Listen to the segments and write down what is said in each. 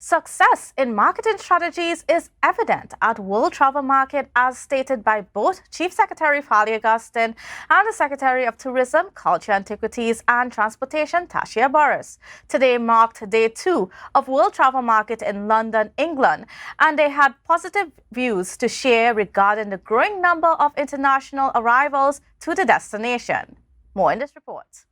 Success in marketing strategies is evident at World Travel Market, as stated by both Chief Secretary Farley Augustine and the Secretary of Tourism, Culture, Antiquities and Transportation, Tashia Burris. Today marked day 2 of World Travel Market in London, England, and they had positive views to share regarding the growing number of international arrivals to the destination. More in this report.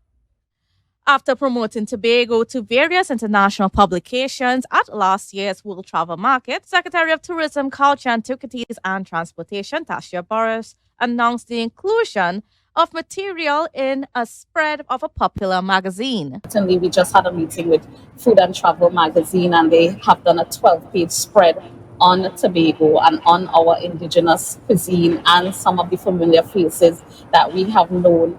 After promoting Tobago to various international publications at last year's World Travel Market, Secretary of Tourism, Culture, Antiquities and Transportation, Tashia Burris, announced the inclusion of material in a spread of a popular magazine. Recently, we just had a meeting with Food and Travel magazine, and they have done a 12-page spread on Tobago and on our indigenous cuisine and some of the familiar faces that we have known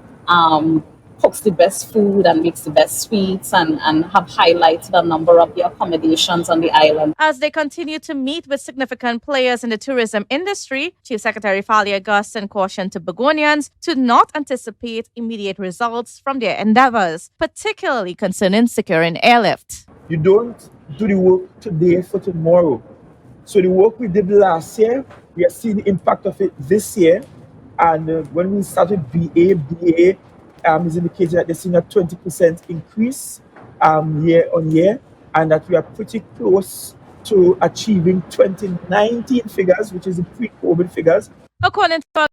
cooks the best food and makes the best sweets, and have highlighted a number of the accommodations on the island. As they continue to meet with significant players in the tourism industry, Chief Secretary Farley Augustine cautioned Tobagonians to not anticipate immediate results from their endeavors, particularly concerning securing airlift. You don't do the work today for tomorrow. So the work we did last year, we are seeing the impact of it this year. And when we started BA is indicating that they're seeing a 20% increase year on year, and that we are pretty close to achieving 2019 figures, which is the pre-COVID figures. According to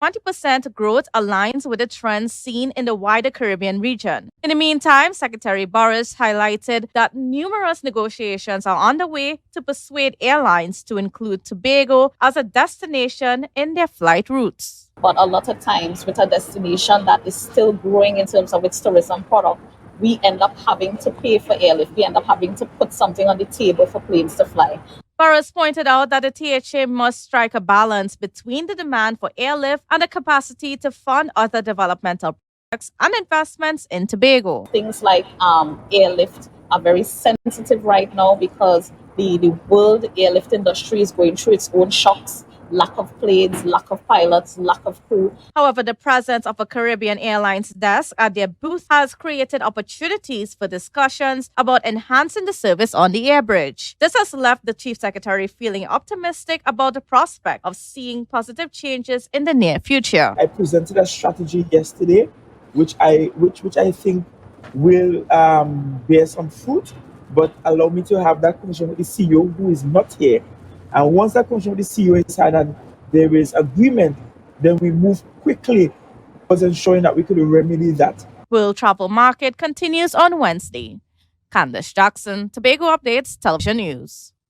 20% growth aligns with the trends seen in the wider Caribbean region. In the meantime, Secretary Burris highlighted that numerous negotiations are underway to persuade airlines to include Tobago as a destination in their flight routes. But a lot of times with a destination that is still growing in terms of its tourism product, we end up having to pay for airlift. We end up having to put something on the table for planes to fly. Burris pointed out that the THA must strike a balance between the demand for airlift and the capacity to fund other developmental projects and investments in Tobago. Things like airlift are very sensitive right now because the world airlift industry is going through its own shocks. Lack of planes, lack of pilots, lack of crew. However, the presence of a Caribbean Airlines desk at their booth has created opportunities for discussions about enhancing the service on the airbridge. This has left the Chief Secretary feeling optimistic about the prospect of seeing positive changes in the near future. I presented a strategy yesterday, which I think will bear some fruit, but allow me to have that conversation with the CEO, who is not here. And once that comes from the CEO is had and there is agreement, then we move quickly towards ensuring that we could remedy that. World Travel Market continues on Wednesday. Kandace Jackson, Tobago Updates, Television News.